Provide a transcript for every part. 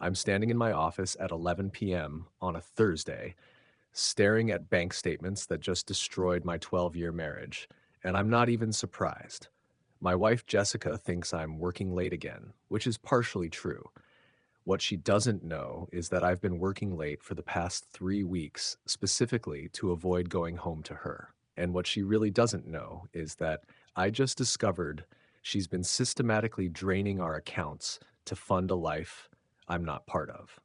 I'm standing in my office at 11 p.m. on a Thursday, staring at bank statements that just destroyed my 12-year marriage, and I'm not even surprised. My wife Jessica thinks I'm working late again, which is partially true. What she doesn't know is that I've been working late for the past 3 weeks, specifically to avoid going home to her. And what she really doesn't know is that I just discovered she's been systematically draining our accounts to fund a life I'm not part of.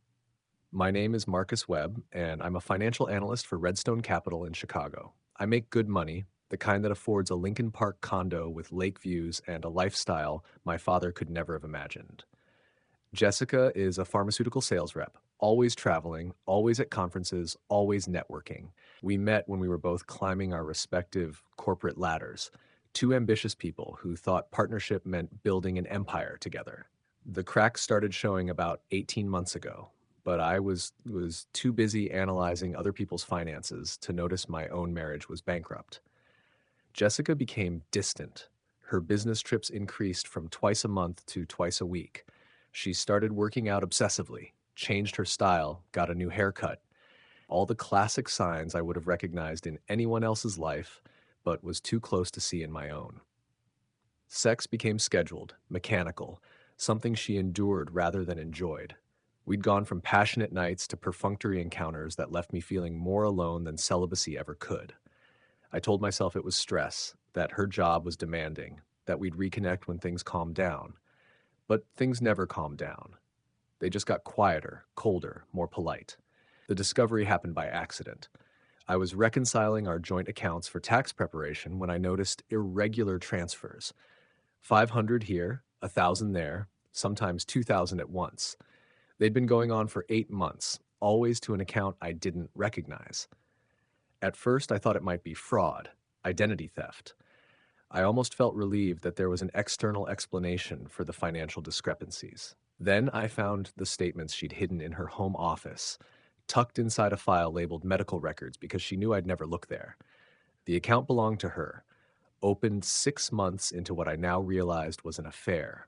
My name is Marcus Webb, and I'm a financial analyst for Redstone Capital in Chicago. I make good money, the kind that affords a Lincoln Park condo with lake views and a lifestyle my father could never have imagined. Jessica is a pharmaceutical sales rep, always traveling, always at conferences, always networking. We met when we were both climbing our respective corporate ladders, two ambitious people who thought partnership meant building an empire together. The cracks started showing about 18 months ago, but I was too busy analyzing other people's finances to notice my own marriage was bankrupt. Jessica became distant. Her business trips increased from twice a month to twice a week. She started working out obsessively, changed her style, got a new haircut. All the classic signs I would have recognized in anyone else's life, but was too close to see in my own. Sex became scheduled, mechanical, something she endured rather than enjoyed. We'd gone from passionate nights to perfunctory encounters that left me feeling more alone than celibacy ever could. I told myself it was stress, that her job was demanding, that we'd reconnect when things calmed down. But things never calmed down. They just got quieter, colder, more polite. The discovery happened by accident. I was reconciling our joint accounts for tax preparation when I noticed irregular transfers. 500 here, 1,000 there, sometimes 2,000 at once. They'd been going on for 8 months, always to an account I didn't recognize. At first, I thought it might be fraud, identity theft. I almost felt relieved that there was an external explanation for the financial discrepancies. Then I found the statements she'd hidden in her home office, tucked inside a file labeled medical records because she knew I'd never look there. The account belonged to her, opened 6 months into what I now realized was an affair.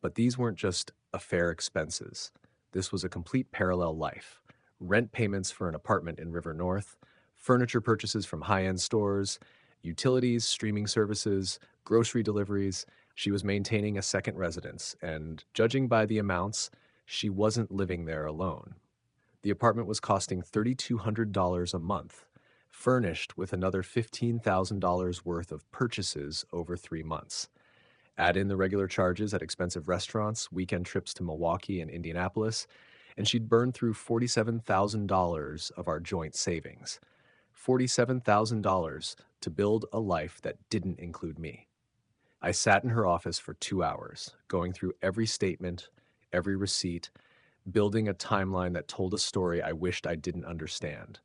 But these weren't just affair expenses. This was a complete parallel life. Rent payments for an apartment in River North, furniture purchases from high-end stores, utilities, streaming services, grocery deliveries. She was maintaining a second residence, and judging by the amounts, she wasn't living there alone. The apartment was costing $3,200 a month, furnished with another $15,000 worth of purchases over 3 months. Add in the regular charges at expensive restaurants, weekend trips to Milwaukee and Indianapolis, and she'd burned through $47,000 of our joint savings. $47,000 to build a life that didn't include me. I sat in her office for 2 hours, going through every statement, every receipt, building a timeline that told a story I wished I didn't understand.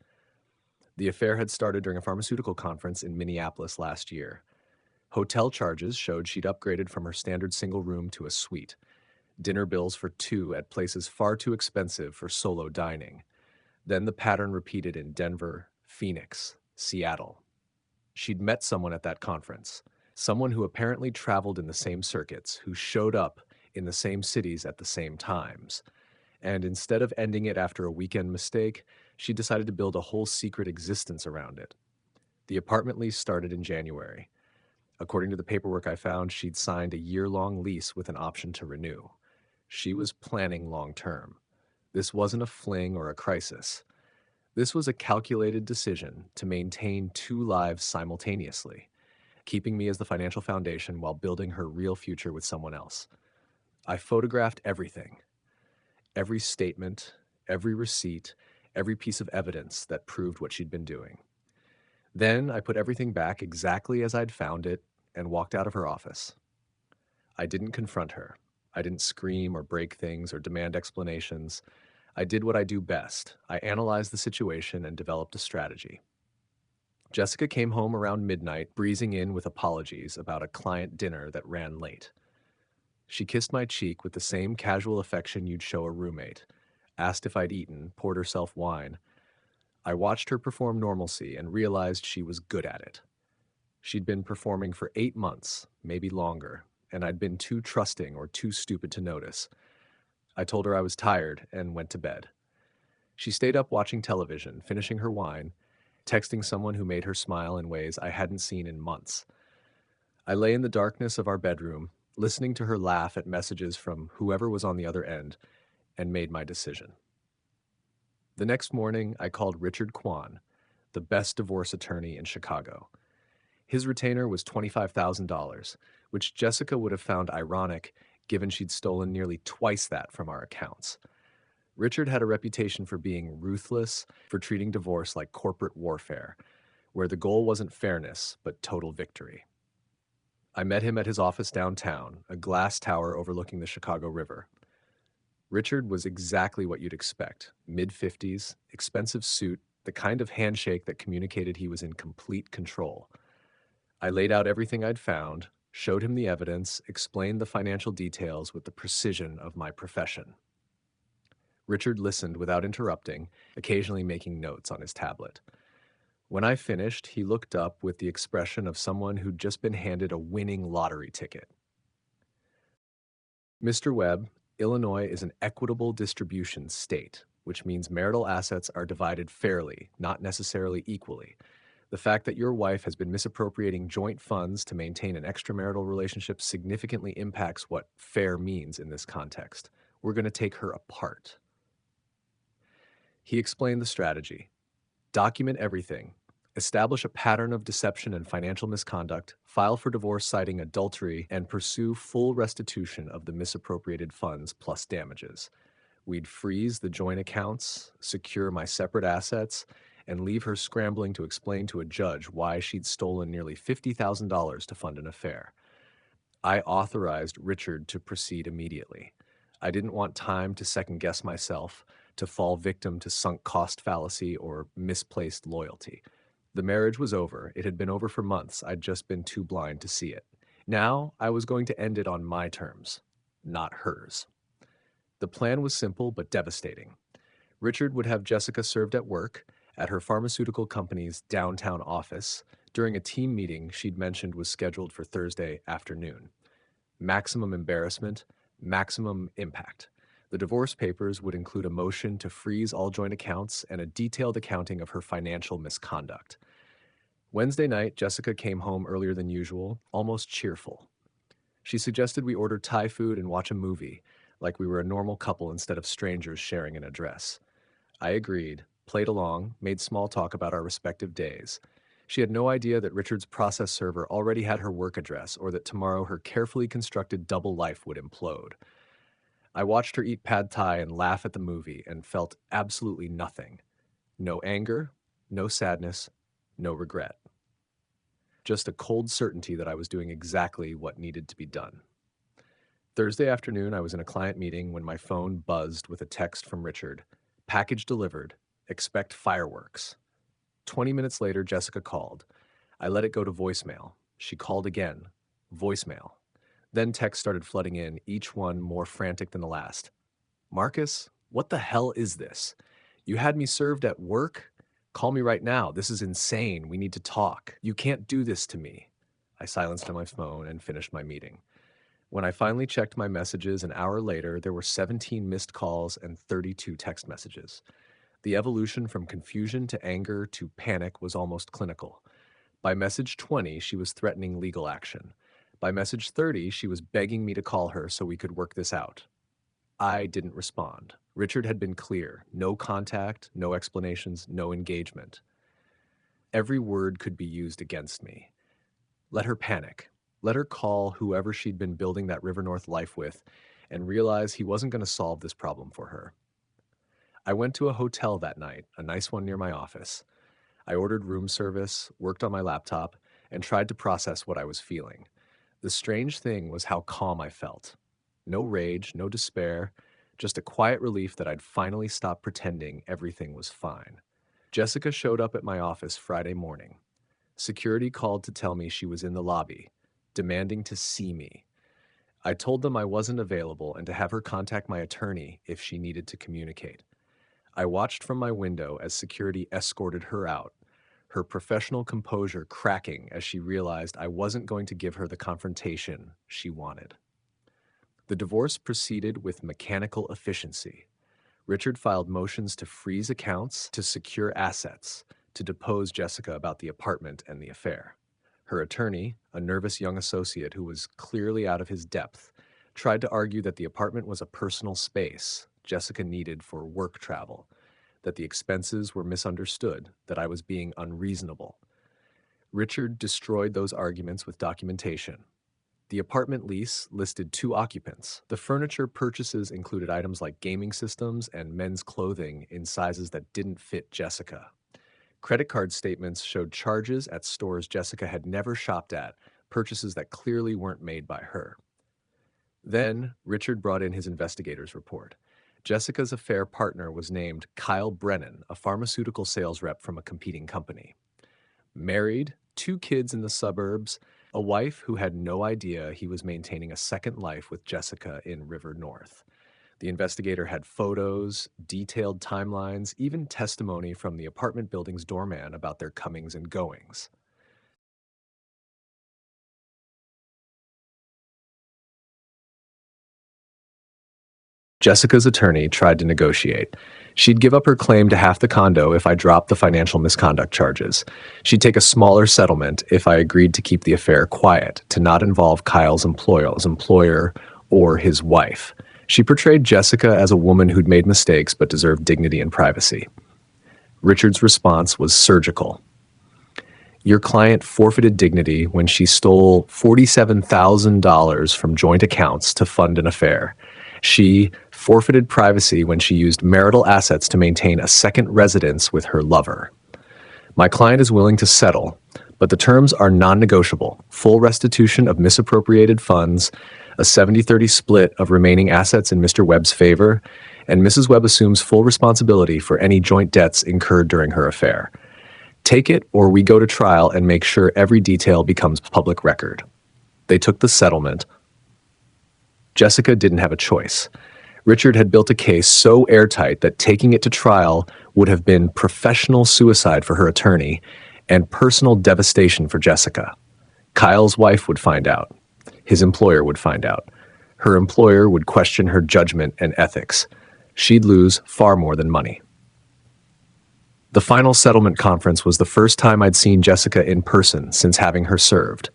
The affair had started during a pharmaceutical conference in Minneapolis last year. Hotel charges showed she'd upgraded from her standard single room to a suite. Dinner bills for two at places far too expensive for solo dining. Then the pattern repeated in Denver, Phoenix, Seattle. She'd met someone at that conference, someone who apparently traveled in the same circuits, who showed up in the same cities at the same times. And instead of ending it after a weekend mistake, she decided to build a whole secret existence around it. The apartment lease started in January. According to the paperwork I found, she'd signed a year-long lease with an option to renew. She was planning long-term. This wasn't a fling or a crisis. This was a calculated decision to maintain two lives simultaneously, keeping me as the financial foundation while building her real future with someone else. I photographed everything, every statement, every receipt, every piece of evidence that proved what she'd been doing. Then I put everything back exactly as I'd found it and walked out of her office. I didn't confront her. I didn't scream or break things or demand explanations. I did what I do best. I analyzed the situation and developed a strategy. Jessica came home around midnight, breezing in with apologies about a client dinner that ran late. She kissed my cheek with the same casual affection you'd show a roommate, asked if I'd eaten, poured herself wine. I watched her perform normalcy and realized she was good at it. She'd been performing for 8 months, maybe longer, and I'd been too trusting or too stupid to notice. I told her I was tired and went to bed. She stayed up watching television, finishing her wine, texting someone who made her smile in ways I hadn't seen in months. I lay in the darkness of our bedroom, listening to her laugh at messages from whoever was on the other end, and made my decision. The next morning, I called Richard Kwan, the best divorce attorney in Chicago. His retainer was $25,000, which Jessica would have found ironic given she'd stolen nearly twice that from our accounts. Richard had a reputation for being ruthless, for treating divorce like corporate warfare, where the goal wasn't fairness, but total victory. I met him at his office downtown, a glass tower overlooking the Chicago River. Richard was exactly what you'd expect: mid-50s, expensive suit, the kind of handshake that communicated he was in complete control. I laid out everything I'd found, showed him the evidence, explained the financial details with the precision of my profession. Richard listened without interrupting, occasionally making notes on his tablet. When I finished, he looked up with the expression of someone who'd just been handed a winning lottery ticket. Mr. Webb, Illinois is an equitable distribution state, which means marital assets are divided fairly, not necessarily equally. The fact that your wife has been misappropriating joint funds to maintain an extramarital relationship significantly impacts what fair means in this context. We're going to take her apart. He explained the strategy. Document everything. Establish a pattern of deception and financial misconduct, file for divorce citing adultery, and pursue full restitution of the misappropriated funds plus damages. We'd freeze the joint accounts, secure my separate assets, and leave her scrambling to explain to a judge why she'd stolen nearly $50,000 to fund an affair. I authorized Richard to proceed immediately. I didn't want time to second-guess myself, to fall victim to sunk cost fallacy or misplaced loyalty. The marriage was over. It had been over for months. I'd just been too blind to see it. Now I was going to end it on my terms, not hers. The plan was simple but devastating. Richard would have Jessica served at work, at her pharmaceutical company's downtown office, during a team meeting she'd mentioned was scheduled for Thursday afternoon. Maximum embarrassment, maximum impact. The divorce papers would include a motion to freeze all joint accounts and a detailed accounting of her financial misconduct. Wednesday night, Jessica came home earlier than usual, almost cheerful. She suggested we order Thai food and watch a movie, like we were a normal couple instead of strangers sharing an address. I agreed, played along, made small talk about our respective days. She had no idea that Richard's process server already had her work address or that tomorrow her carefully constructed double life would implode. I watched her eat pad thai and laugh at the movie and felt absolutely nothing. No anger, no sadness, no regret. Just a cold certainty that I was doing exactly what needed to be done. Thursday afternoon, I was in a client meeting when my phone buzzed with a text from Richard. Package delivered. Expect fireworks. 20 minutes later, Jessica called. I let it go to voicemail. She called again. Voicemail. Then texts started flooding in, each one more frantic than the last. Marcus, what the hell is this? You had me served at work? Call me right now. This is insane. We need to talk. You can't do this to me. I silenced on my phone and finished my meeting. When I finally checked my messages an hour later, there were 17 missed calls and 32 text messages. The evolution from confusion to anger to panic was almost clinical. By message 20, she was threatening legal action. By message 30, she was begging me to call her so we could work this out. I didn't respond. Richard had been clear. No contact, no explanations, no engagement. Every word could be used against me. Let her panic. Let her call whoever she'd been building that River North life with and realize he wasn't going to solve this problem for her. I went to a hotel that night, a nice one near my office. I ordered room service, worked on my laptop, and tried to process what I was feeling. The strange thing was how calm I felt. No rage, no despair, just a quiet relief that I'd finally stopped pretending everything was fine. Jessica showed up at my office Friday morning. Security called to tell me she was in the lobby, demanding to see me. I told them I wasn't available and to have her contact my attorney if she needed to communicate. I watched from my window as security escorted her out, her professional composure cracking as she realized I wasn't going to give her the confrontation she wanted. The divorce proceeded with mechanical efficiency. Richard filed motions to freeze accounts, to secure assets, to depose Jessica about the apartment and the affair. Her attorney, a nervous young associate who was clearly out of his depth, tried to argue that the apartment was a personal space Jessica needed for work travel, that the expenses were misunderstood, that I was being unreasonable. Richard destroyed those arguments with documentation. The apartment lease listed 2 occupants. The furniture purchases included items like gaming systems and men's clothing in sizes that didn't fit Jessica. Credit card statements showed charges at stores Jessica had never shopped at, purchases that clearly weren't made by her. Then, Richard brought in his investigator's report. Jessica's affair partner was named Kyle Brennan, a pharmaceutical sales rep from a competing company. Married, 2 kids in the suburbs, a wife who had no idea he was maintaining a second life with Jessica in River North. The investigator had photos, detailed timelines, even testimony from the apartment building's doorman about their comings and goings. Jessica's attorney tried to negotiate. She'd give up her claim to half the condo if I dropped the financial misconduct charges. She'd take a smaller settlement if I agreed to keep the affair quiet, to not involve Kyle's employer, or his wife. She portrayed Jessica as a woman who'd made mistakes but deserved dignity and privacy. Richard's response was surgical. Your client forfeited dignity when she stole $47,000 from joint accounts to fund an affair. She forfeited privacy when she used marital assets to maintain a second residence with her lover. My client is willing to settle, but the terms are non-negotiable. Full restitution of misappropriated funds, a 70-30 split of remaining assets in Mr. Webb's favor, and Mrs. Webb assumes full responsibility for any joint debts incurred during her affair. Take it, or we go to trial and make sure every detail becomes public record. They took the settlement. Jessica didn't have a choice. Richard had built a case so airtight that taking it to trial would have been professional suicide for her attorney and personal devastation for Jessica. Kyle's wife would find out. His employer would find out. Her employer would question her judgment and ethics. She'd lose far more than money. The final settlement conference was the first time I'd seen Jessica in person since having her served.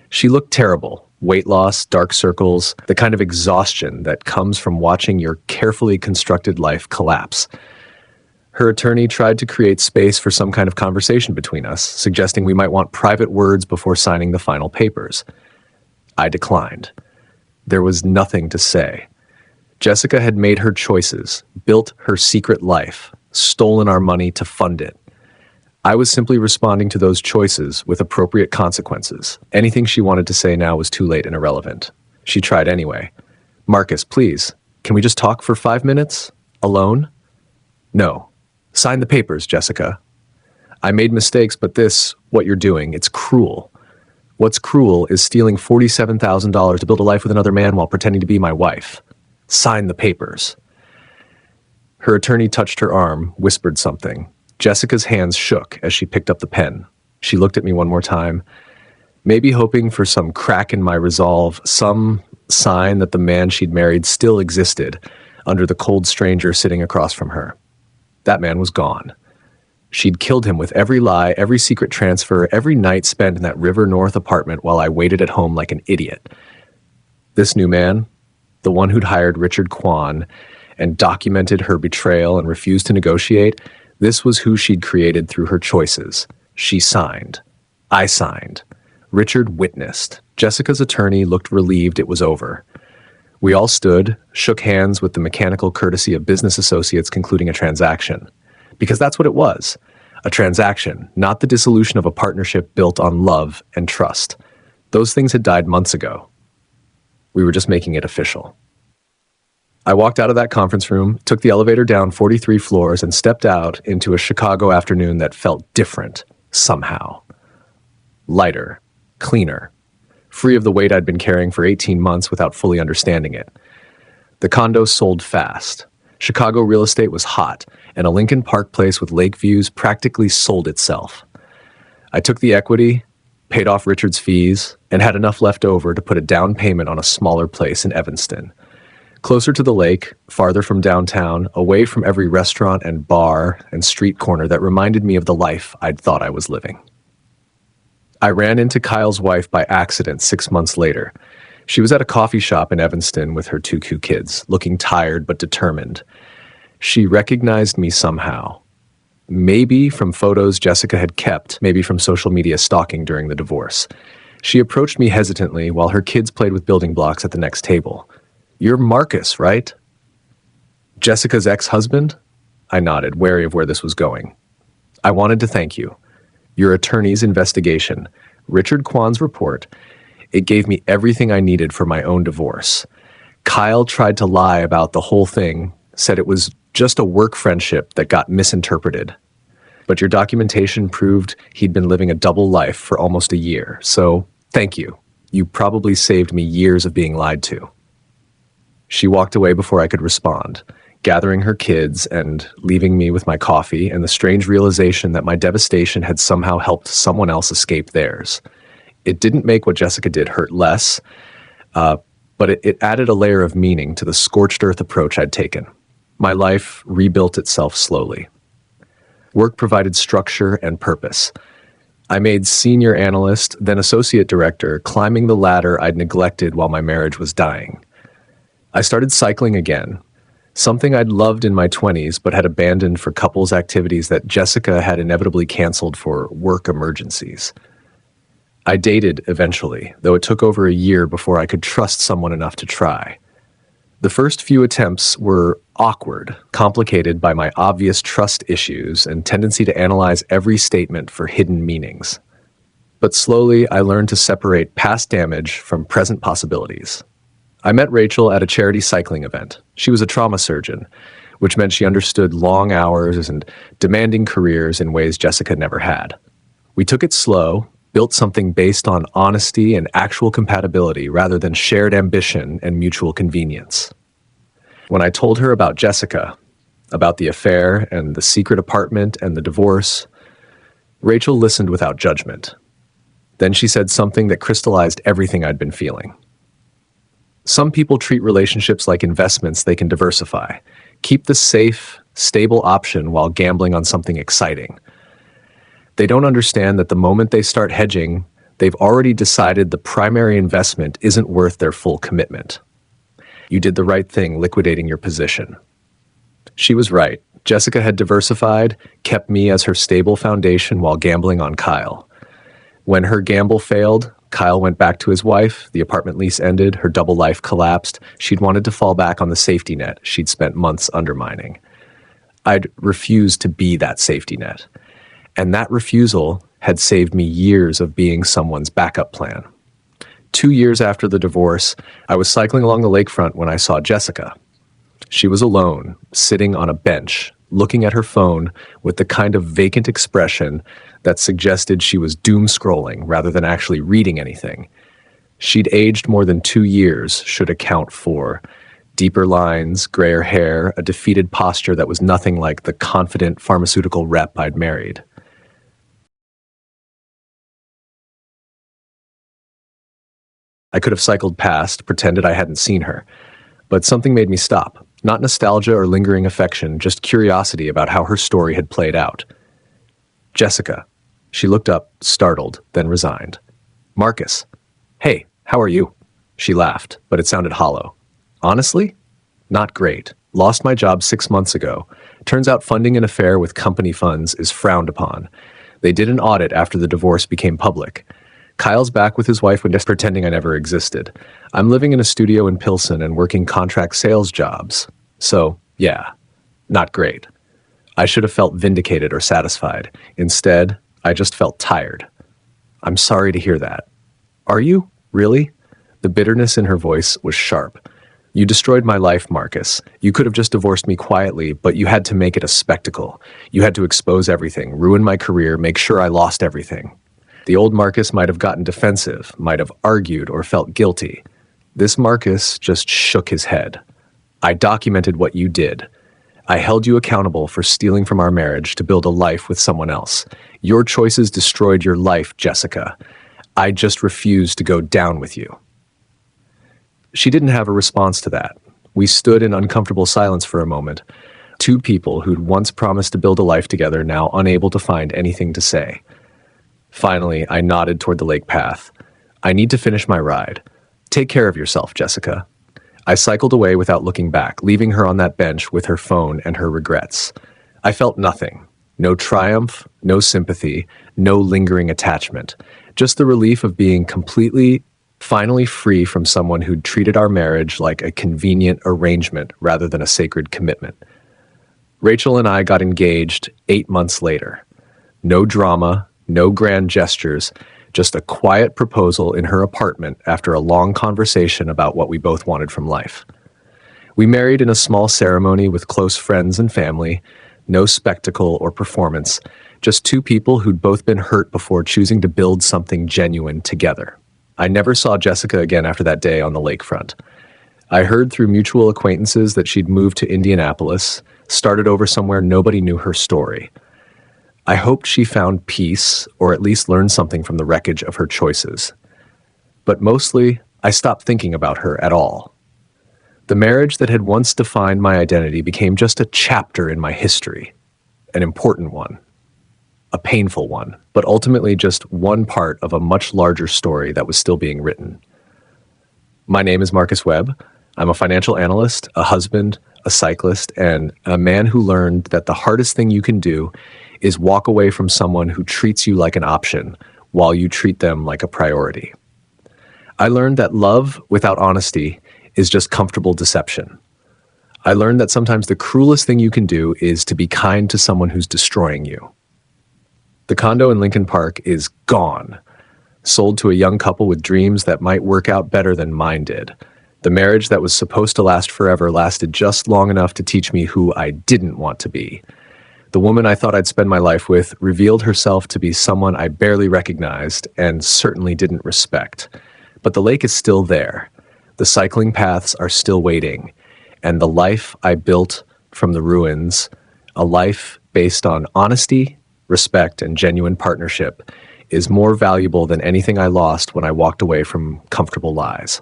She looked terrible. Weight loss, dark circles, the kind of exhaustion that comes from watching your carefully constructed life collapse. Her attorney tried to create space for some kind of conversation between us, suggesting we might want private words before signing the final papers. I declined. There was nothing to say. Jessica had made her choices, built her secret life, stolen our money to fund it. I was simply responding to those choices with appropriate consequences. Anything she wanted to say now was too late and irrelevant. She tried anyway. Marcus, please, can we just talk for 5 minutes? Alone? No. Sign the papers, Jessica. I made mistakes, but what you're doing, it's cruel. What's cruel is stealing $47,000 to build a life with another man while pretending to be my wife. Sign the papers. Her attorney touched her arm, whispered something. Jessica's hands shook as she picked up the pen. She looked at me one more time, maybe hoping for some crack in my resolve, some sign that the man she'd married still existed under the cold stranger sitting across from her. That man was gone. She'd killed him with every lie, every secret transfer, every night spent in that River North apartment while I waited at home like an idiot. This new man, the one who'd hired Richard Kwan and documented her betrayal and refused to negotiate, this was who she'd created through her choices. She signed. I signed. Richard witnessed. Jessica's attorney looked relieved it was over. We all stood, shook hands with the mechanical courtesy of business associates concluding a transaction. Because that's what it was. A transaction, not the dissolution of a partnership built on love and trust. Those things had died months ago. We were just making it official. I walked out of that conference room, took the elevator down 43 floors, and stepped out into a Chicago afternoon that felt different, somehow. Lighter, cleaner, free of the weight I'd been carrying for 18 months without fully understanding it. The condo sold fast. Chicago real estate was hot, and a Lincoln Park place with lake views practically sold itself. I took the equity, paid off Richard's fees, and had enough left over to put a down payment on a smaller place in Evanston. Closer to the lake, farther from downtown, away from every restaurant and bar and street corner that reminded me of the life I'd thought I was living. I ran into Kyle's wife by accident 6 months later. She was at a coffee shop in Evanston with her two kids, looking tired but determined. She recognized me somehow. Maybe from photos Jessica had kept, maybe from social media stalking during the divorce. She approached me hesitantly while her kids played with building blocks at the next table. "You're Marcus, right?" "Jessica's ex-husband?" I nodded, wary of where this was going. "I wanted to thank you. Your attorney's investigation, Richard Kwan's report, it gave me everything I needed for my own divorce. Kyle tried to lie about the whole thing, said it was just a work friendship that got misinterpreted. But your documentation proved he'd been living a double life for almost a year, so thank you. You probably saved me years of being lied to." She walked away before I could respond, gathering her kids and leaving me with my coffee and the strange realization that my devastation had somehow helped someone else escape theirs. It didn't make what Jessica did hurt less, but it added a layer of meaning to the scorched earth approach I'd taken. My life rebuilt itself slowly. Work provided structure and purpose. I made senior analyst, then associate director, climbing the ladder I'd neglected while my marriage was dying. I started cycling again, something I'd loved in my 20s but had abandoned for couples activities that Jessica had inevitably canceled for work emergencies. I dated eventually, though it took over a year before I could trust someone enough to try. The first few attempts were awkward, complicated by my obvious trust issues and tendency to analyze every statement for hidden meanings. But slowly, I learned to separate past damage from present possibilities. I met Rachel at a charity cycling event. She was a trauma surgeon, which meant she understood long hours and demanding careers in ways Jessica never had. We took it slow, built something based on honesty and actual compatibility rather than shared ambition and mutual convenience. When I told her about Jessica, about the affair and the secret apartment and the divorce, Rachel listened without judgment. Then she said something that crystallized everything I'd been feeling. Some people treat relationships like investments they can diversify. Keep the safe, stable option while gambling on something exciting. They don't understand that the moment they start hedging, they've already decided the primary investment isn't worth their full commitment. You did the right thing liquidating your position. She was right. Jessica had diversified, kept me as her stable foundation while gambling on Kyle. When her gamble failed, Kyle went back to his wife, the apartment lease ended, her double life collapsed. She'd wanted to fall back on the safety net she'd spent months undermining. I'd refused to be that safety net. And that refusal had saved me years of being someone's backup plan. 2 years after the divorce, I was cycling along the lakefront when I saw Jessica. She was alone, sitting on a bench, looking at her phone with the kind of vacant expression that suggested she was doom scrolling rather than actually reading anything. She'd aged more than 2 years, should account for deeper lines, grayer hair, a defeated posture that was nothing like the confident pharmaceutical rep I'd married. I could have cycled past, pretended I hadn't seen her, but something made me stop. Not nostalgia or lingering affection, just curiosity about how her story had played out. "Jessica." She looked up, startled, then resigned. "Marcus." "Hey, how are you?" She laughed, but it sounded hollow. "Honestly? Not great. Lost my job 6 months ago. Turns out funding an affair with company funds is frowned upon. They did an audit after the divorce became public. Kyle's back with his wife when just pretending I never existed. I'm living in a studio in Pilsen and working contract sales jobs. So, yeah, not great. I should have felt vindicated or satisfied. Instead, I just felt tired. I'm sorry to hear that. Are you? Really?" The bitterness in her voice was sharp. "You destroyed my life, Marcus. You could have just divorced me quietly, but you had to make it a spectacle. You had to expose everything, ruin my career, make sure I lost everything. The old Marcus might have gotten defensive, might have argued or felt guilty. This Marcus just shook his head. I documented what you did. I held you accountable for stealing from our marriage to build a life with someone else. Your choices destroyed your life, Jessica. I just refused to go down with you." She didn't have a response to that. We stood in uncomfortable silence for a moment. Two people who'd once promised to build a life together, now unable to find anything to say. Finally, I nodded toward the lake path. I need to finish my ride. Take care of yourself, Jessica. I cycled away without looking back, leaving her on that bench with her phone and her regrets. I felt nothing. No triumph, no sympathy, no lingering attachment. Just the relief of being finally free from someone who'd treated our marriage like a convenient arrangement rather than a sacred commitment. Rachel and I got engaged 8 months later. No drama, no grand gestures, just a quiet proposal in her apartment after a long conversation about what we both wanted from life. We married in a small ceremony with close friends and family, no spectacle or performance, just two people who'd both been hurt before choosing to build something genuine together. I never saw Jessica again after that day on the lakefront. I heard through mutual acquaintances that she'd moved to Indianapolis, started over somewhere nobody knew her story. I hoped she found peace, or at least learned something from the wreckage of her choices. But mostly, I stopped thinking about her at all. The marriage that had once defined my identity became just a chapter in my history, an important one, a painful one, but ultimately just one part of a much larger story that was still being written. My name is Marcus Webb. I'm a financial analyst, a husband, a cyclist, and a man who learned that the hardest thing you can do is walk away from someone who treats you like an option while you treat them like a priority. I learned that love without honesty is just comfortable deception. I learned that sometimes the cruelest thing you can do is to be kind to someone who's destroying you. The condo in Lincoln Park is gone, sold to a young couple with dreams that might work out better than mine did. The marriage that was supposed to last forever lasted just long enough to teach me who I didn't want to be. The woman I thought I'd spend my life with revealed herself to be someone I barely recognized and certainly didn't respect. But the lake is still there. The cycling paths are still waiting. And the life I built from the ruins, a life based on honesty, respect, and genuine partnership, is more valuable than anything I lost when I walked away from comfortable lies.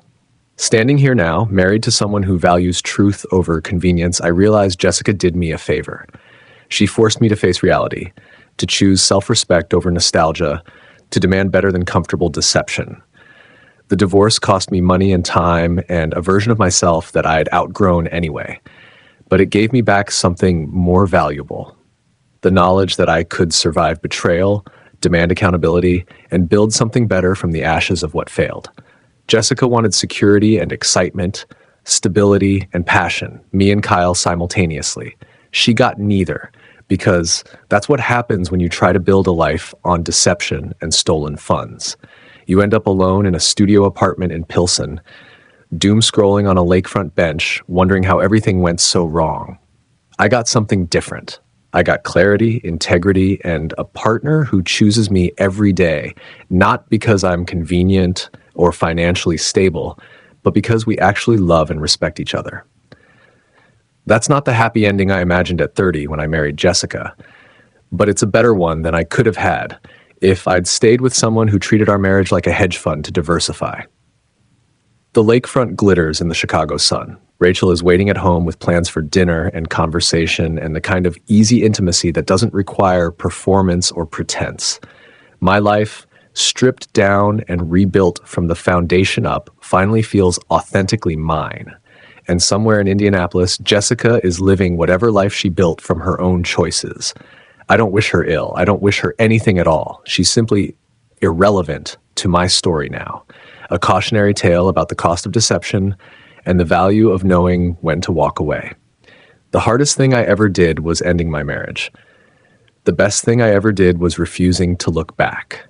Standing here now, married to someone who values truth over convenience, I realize Jessica did me a favor. She forced me to face reality, to choose self-respect over nostalgia, to demand better than comfortable deception. The divorce cost me money and time and a version of myself that I had outgrown anyway, but it gave me back something more valuable. The knowledge that I could survive betrayal, demand accountability, and build something better from the ashes of what failed. Jessica wanted security and excitement, stability and passion, me and Kyle simultaneously. She got neither, because that's what happens when you try to build a life on deception and stolen funds. You end up alone in a studio apartment in Pilsen, doom-scrolling on a lakefront bench, wondering how everything went so wrong. I got something different. I got clarity, integrity, and a partner who chooses me every day, not because I'm convenient or financially stable, but because we actually love and respect each other. That's not the happy ending I imagined at 30 when I married Jessica, but it's a better one than I could have had if I'd stayed with someone who treated our marriage like a hedge fund to diversify. The lakefront glitters in the Chicago sun. Rachel is waiting at home with plans for dinner and conversation and the kind of easy intimacy that doesn't require performance or pretense. My life, stripped down and rebuilt from the foundation up, finally feels authentically mine. And somewhere in Indianapolis, Jessica is living whatever life she built from her own choices. I don't wish her ill. I don't wish her anything at all. She's simply irrelevant to my story now. A cautionary tale about the cost of deception and the value of knowing when to walk away. The hardest thing I ever did was ending my marriage. The best thing I ever did was refusing to look back.